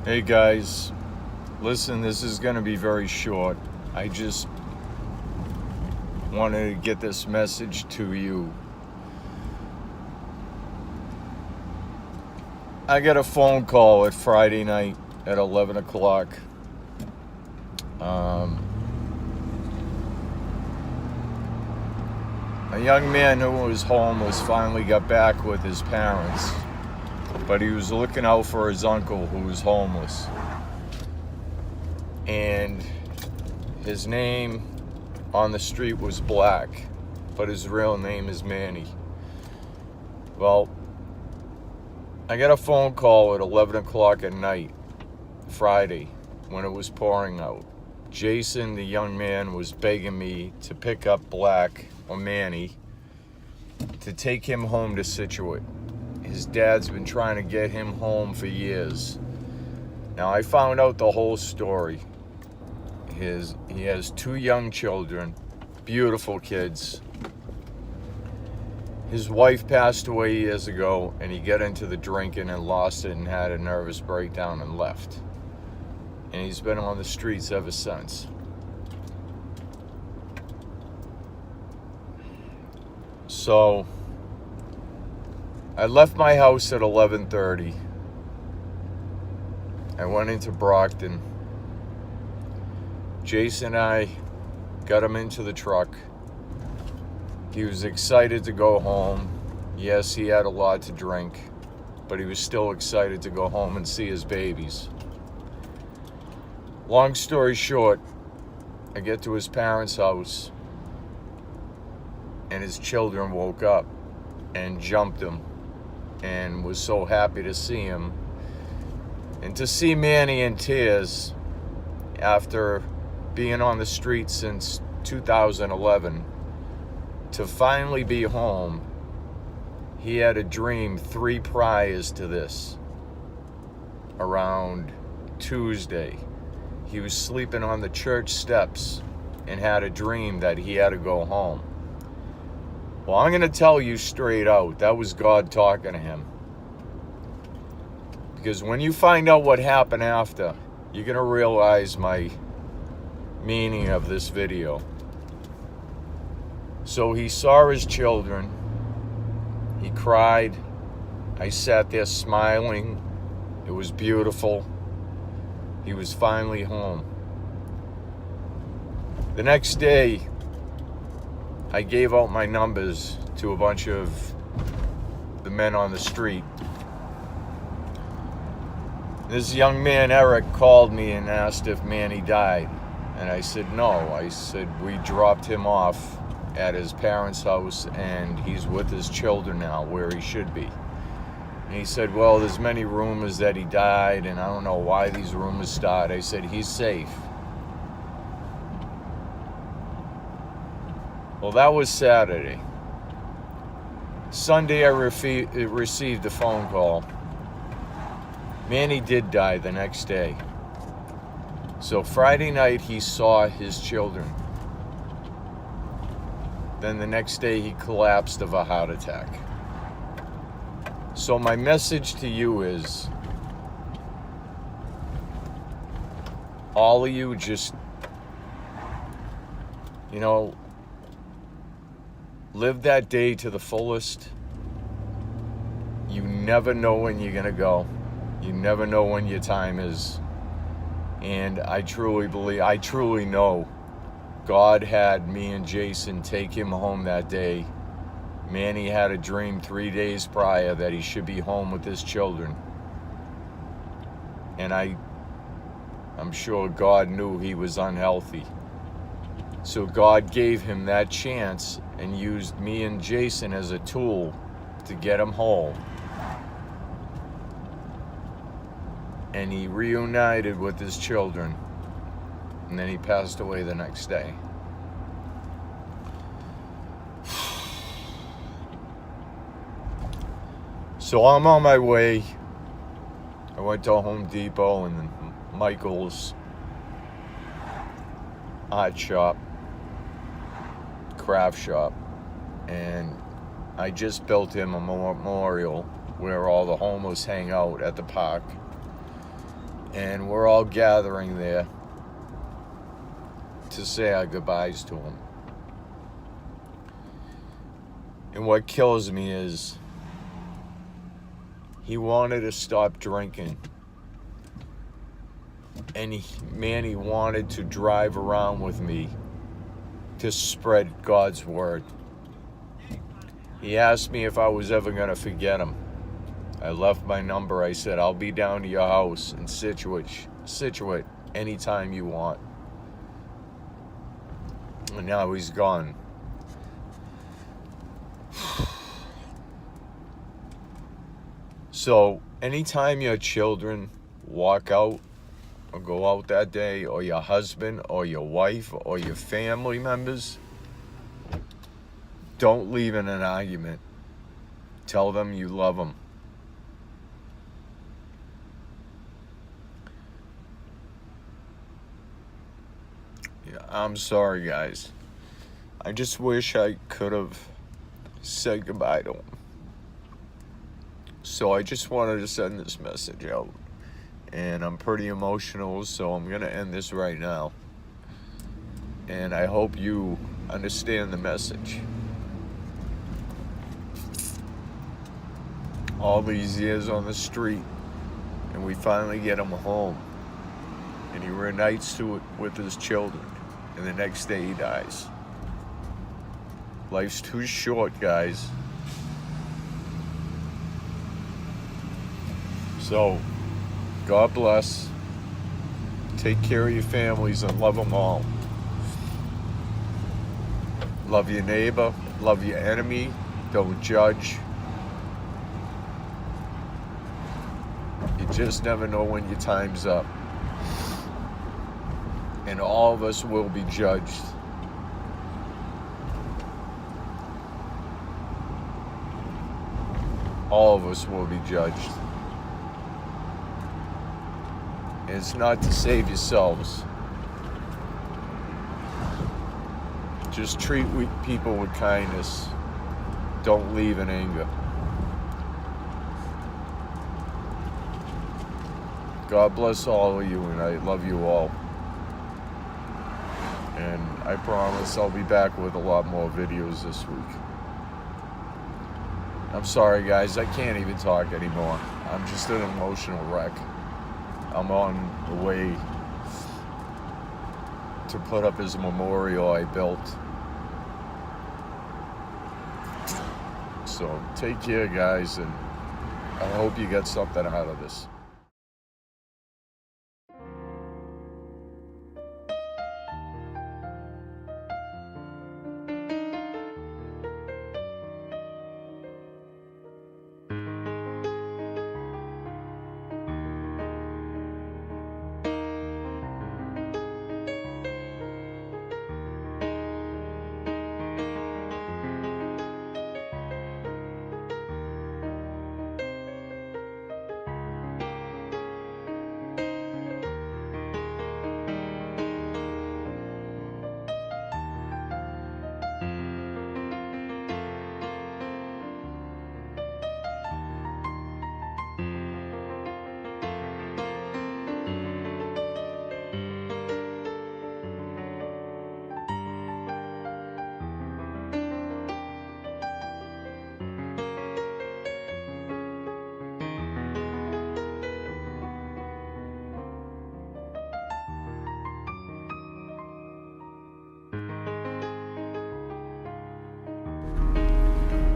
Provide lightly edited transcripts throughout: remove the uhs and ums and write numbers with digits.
Hey guys, listen, this is going to be very short. I just wanted to get this message to you. I got a phone call at Friday night at 11 o'clock. A young man who was homeless finally got back with his parents, but he was looking out for his uncle who was homeless. And his name on the street was Black, but his real name is Manny. Well, I got a phone call at 11 o'clock at night, Friday, when it was pouring out. Jason, the young man, was begging me to pick up Black, or Manny, to take him home to Scituate. His dad's been trying to get him home for years. Now, I found out the whole story. He has 2 young children, beautiful kids. His wife passed away years ago, and he got into the drinking and lost it and had a nervous breakdown and left. And he's been on the streets ever since. So, I left my house at 11:30. I went into Brockton. Jason and I got him into the truck. He was excited to go home. Yes, he had a lot to drink, but he was still excited to go home and see his babies. Long story short, I get to his parents' house, and his children woke up and jumped him and was so happy to see him. And to see Manny in tears after being on the street since 2011, to finally be home. He had a dream 3 priors to this. Around Tuesday, he was sleeping on the church steps and had a dream that he had to go home. Well, I'm going to tell you straight out, that was God talking to him. Because when you find out what happened after, you're going to realize my meaning of this video. So he saw his children. He cried. I sat there smiling. It was beautiful. He was finally home. The next day, I gave out my numbers to a bunch of the men on the street. This young man, Eric, called me and asked if Manny died. And I said, no. I said, we dropped him off at his parents' house and he's with his children now where he should be. And he said, well, there's many rumors that he died and I don't know why these rumors start. I said, he's safe. Well, that was Saturday. Sunday, I received a phone call. Manny did die the next day. So Friday night, he saw his children. Then the next day, he collapsed of a heart attack. So my message to you is, all of you just, live that day to the fullest. You never know when you're going to go. You never know when your time is. And I truly know God had me and Jason take him home that day. Manny had a dream 3 days prior that he should be home with his children. And I'm sure God knew he was unhealthy. So God gave him that chance and used me and Jason as a tool to get him home. And he reunited with his children. And then he passed away the next day. So I'm on my way. I went to Home Depot and Michael's art shop, craft shop, and I just built him a memorial where all the homeless hang out at the park. And we're all gathering there to say our goodbyes to him. And what kills me is he wanted to stop drinking. And Manny wanted to drive around with me to spread God's word. He asked me if I was ever going to forget him. I left my number. I said, I'll be down to your house in Situate anytime you want. And now he's gone. So anytime your children walk out or go out that day, or your husband or your wife or your family members, don't leave in an argument. Tell them you love them. Yeah, I'm sorry, guys. I just wish I could have said goodbye to him. So I just wanted to send this message out. And I'm pretty emotional, so I'm going to end this right now. And I hope you understand the message. All these years on the street, and we finally get him home. And he reunites to it with his children. And the next day he dies. Life's too short, guys. So, God bless. Take care of your families and love them all. Love your neighbor. Love your enemy. Don't judge. You just never know when your time's up. And all of us will be judged. All of us will be judged. And it's not to save yourselves. Just treat people with kindness. Don't leave in anger. God bless all of you, and I love you all. And I promise I'll be back with a lot more videos this week. I'm sorry, guys. I can't even talk anymore. I'm just an emotional wreck. I'm on the way to put up his memorial I built. So take care, guys, and I hope you get something out of this.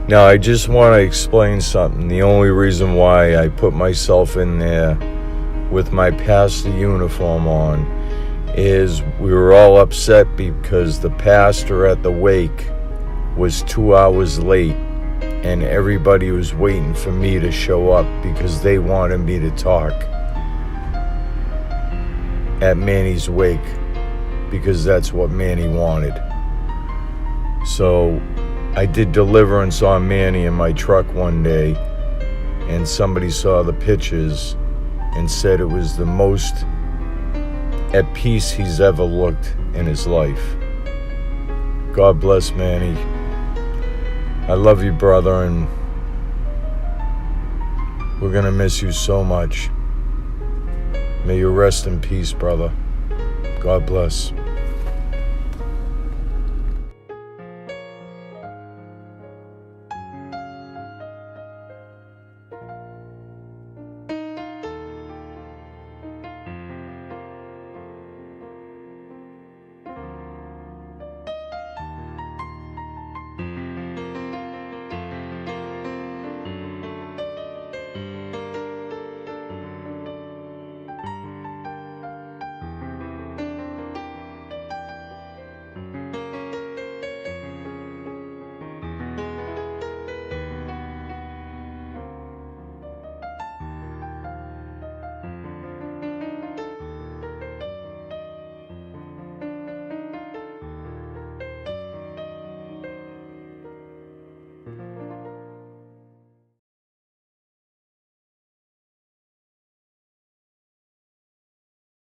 Now, I just want to explain something. The only reason why I put myself in there with my pastor uniform on is we were all upset because the pastor at the wake was 2 hours late and everybody was waiting for me to show up because they wanted me to talk at Manny's wake because that's what Manny wanted. So I did deliverance on Manny in my truck one day, and somebody saw the pictures and said it was the most at peace he's ever looked in his life. God bless Manny. I love you, brother, and we're gonna miss you so much. May you rest in peace, brother. God bless.